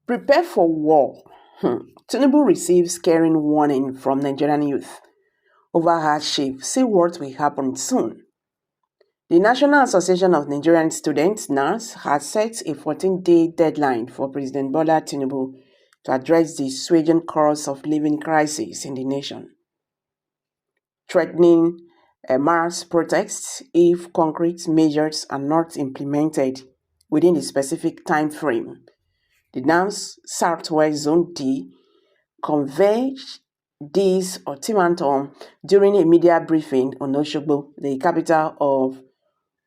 Prepare for war. Tinubu receives scaring warning from Nigerian youth over hardship. See what will happen soon. The National Association of Nigerian Students (NAS) has set a 14-day deadline for President Bola Tinubu to address the swaging cost of living crisis in the nation, threatening a mass protests if concrete measures are not implemented within the specific time frame. The NAM's Southwest Zone D conveyed this ultimatum during a media briefing on Oshogbo, the capital of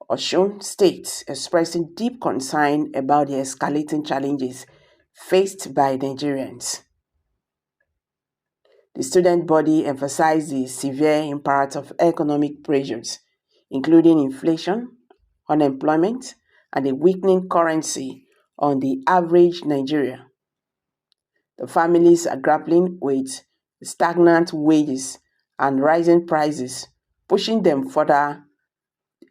Osun State, expressing deep concern about the escalating challenges faced by Nigerians. The student body emphasized the severe impact of economic pressures, including inflation, unemployment, and a weakening currency on the average Nigerian. The families are grappling with stagnant wages and rising prices, pushing them further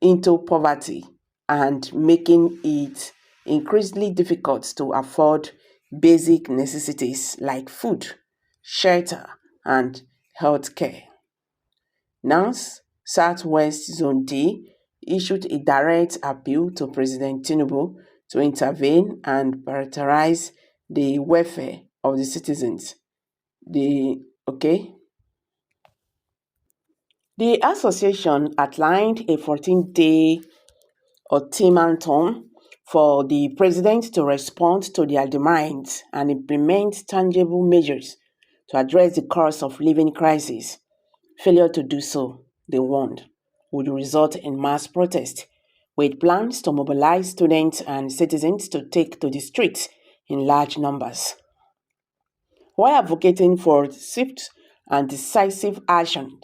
into poverty and making it increasingly difficult to afford basic necessities like food, shelter, and health care. NANS Southwest Zone D issued a direct appeal to President Tinubu to intervene and prioritize the welfare of the citizens. The okay. The association outlined a 14-day ultimatum for the president to respond to their demands and implement tangible measures to address the cost of living crisis. Failure to do so, they warned, would result in mass protest, with plans to mobilize students and citizens to take to the streets in large numbers. While advocating for swift and decisive action,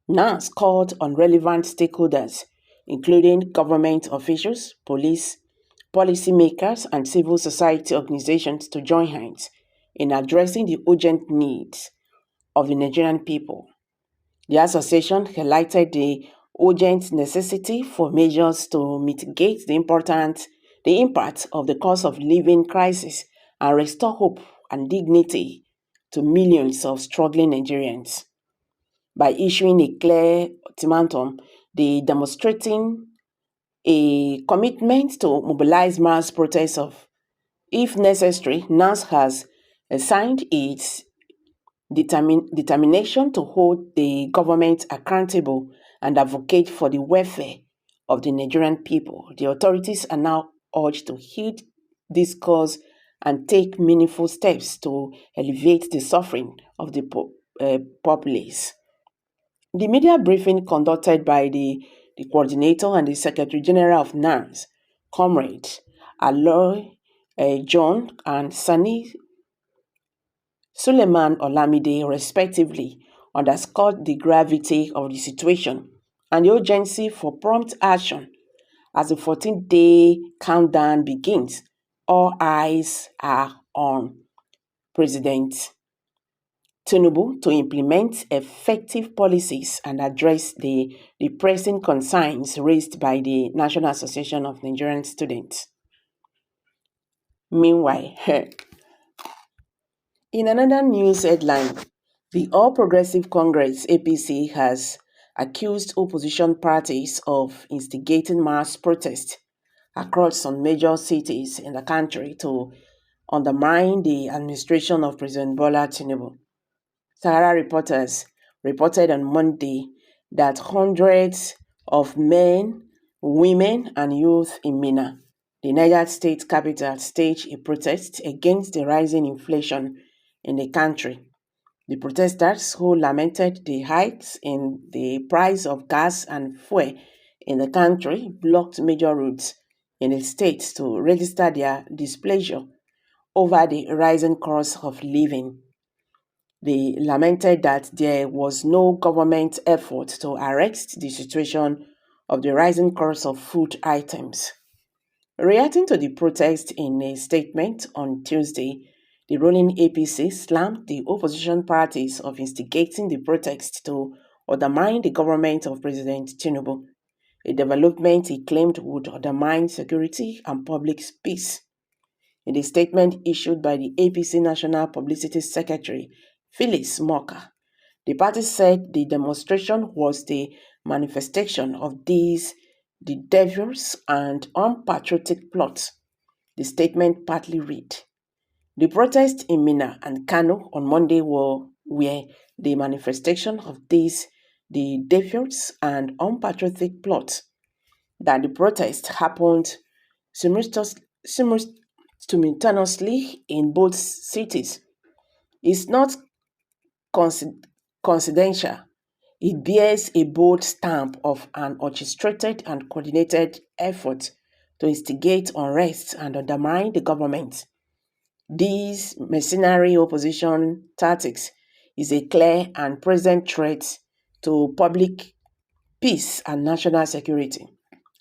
NANS called on relevant stakeholders, including government officials, police, policymakers, and civil society organizations, to join hands in addressing the urgent needs of the Nigerian people. The association highlighted the urgent necessity for measures to mitigate the impact of the cost of living crisis and restore hope and dignity to millions of struggling Nigerians. By issuing a clear ultimatum, they demonstrating a commitment to mobilize mass protests of, if necessary. NAS has signed its determination to hold the government accountable and advocate for the welfare of the Nigerian people. The authorities are now urged to heed this cause and take meaningful steps to alleviate the suffering of the populace. The media briefing conducted by the coordinator and the Secretary General of NANS, Comrade Aloy John and Sani Suleiman Olamide, respectively, underscored the gravity of the situation and the urgency for prompt action. As the 14-day countdown begins, all eyes are on President Tinubu to implement effective policies and address the pressing concerns raised by the National Association of Nigerian Students. Meanwhile, in another news headline, the All Progressive Congress (APC) has accused opposition parties of instigating mass protests across some major cities in the country to undermine the administration of President Bola Tinubu. Sahara reporters reported on Monday that hundreds of men, women, and youth in Minna, the Niger State capital, staged a protest against the rising inflation in the country. The protesters, who lamented the hikes in the price of gas and fuel in the country, blocked major roads in the state to register their displeasure over the rising cost of living. They lamented that there was no government effort to arrest the situation of the rising cost of food items. Reacting to the protest in a statement on Tuesday, the ruling APC slammed the opposition parties of instigating the protest to undermine the government of President Tinubu, a development he claimed would undermine security and public peace. In a statement issued by the APC National Publicity Secretary, Phyllis Moka, the party said the demonstration was the manifestation of the devious and unpatriotic plots. The statement partly read, the protests in Minna and Kano on Monday were the manifestation of the devious and unpatriotic plots. That the protest happened simultaneously in both cities is not coincidental. It bears a bold stamp of an orchestrated and coordinated effort to instigate unrest and undermine the government. These mercenary opposition tactics is a clear and present threat to public peace and national security.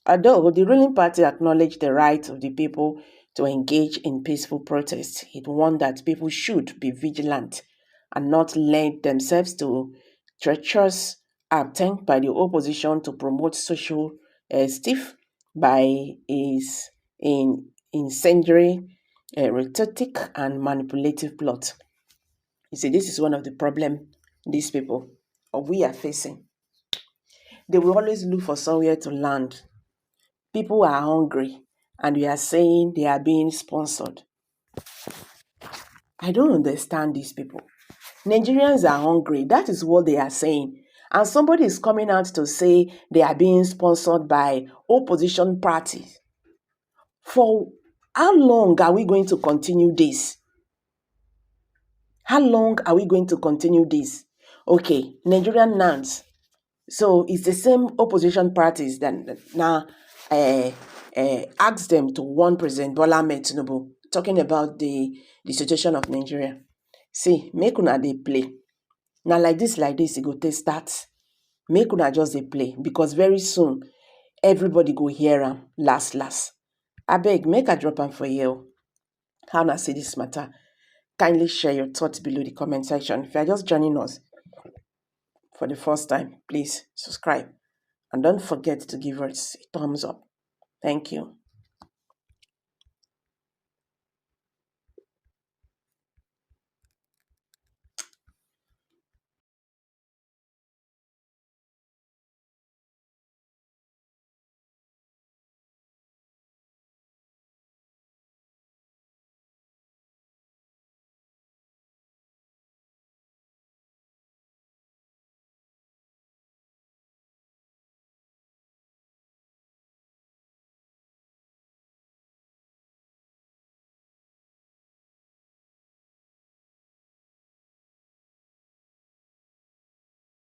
Although the ruling party acknowledged the right of the people to engage in peaceful protest, it warned that people should be vigilant and not lend themselves to treacherous attempt by the opposition to promote social stiff by its incendiary rhetoric and manipulative plot. You see, this is one of the problems these people or we are facing. They will always look for somewhere to land. People are hungry and we are saying they are being sponsored. I don't understand these people. Nigerians are hungry. That is what they are saying. And somebody is coming out to say they are being sponsored by opposition parties. For how long are we going to continue this? How long are we going to continue this? Okay, Nigerian NANS. So it's the same opposition parties that now ask them to warn President Bola Ahmed Tinubu, talking about the situation of Nigeria. See, make una dey play. Now like this, e go take start. Make una just dey play because very soon everybody go hear am last. Abeg, make I drop am for you. How una see this matter? Kindly share your thoughts below the comment section. If you are just joining us for the first time, please subscribe. And don't forget to give us a thumbs up. Thank you.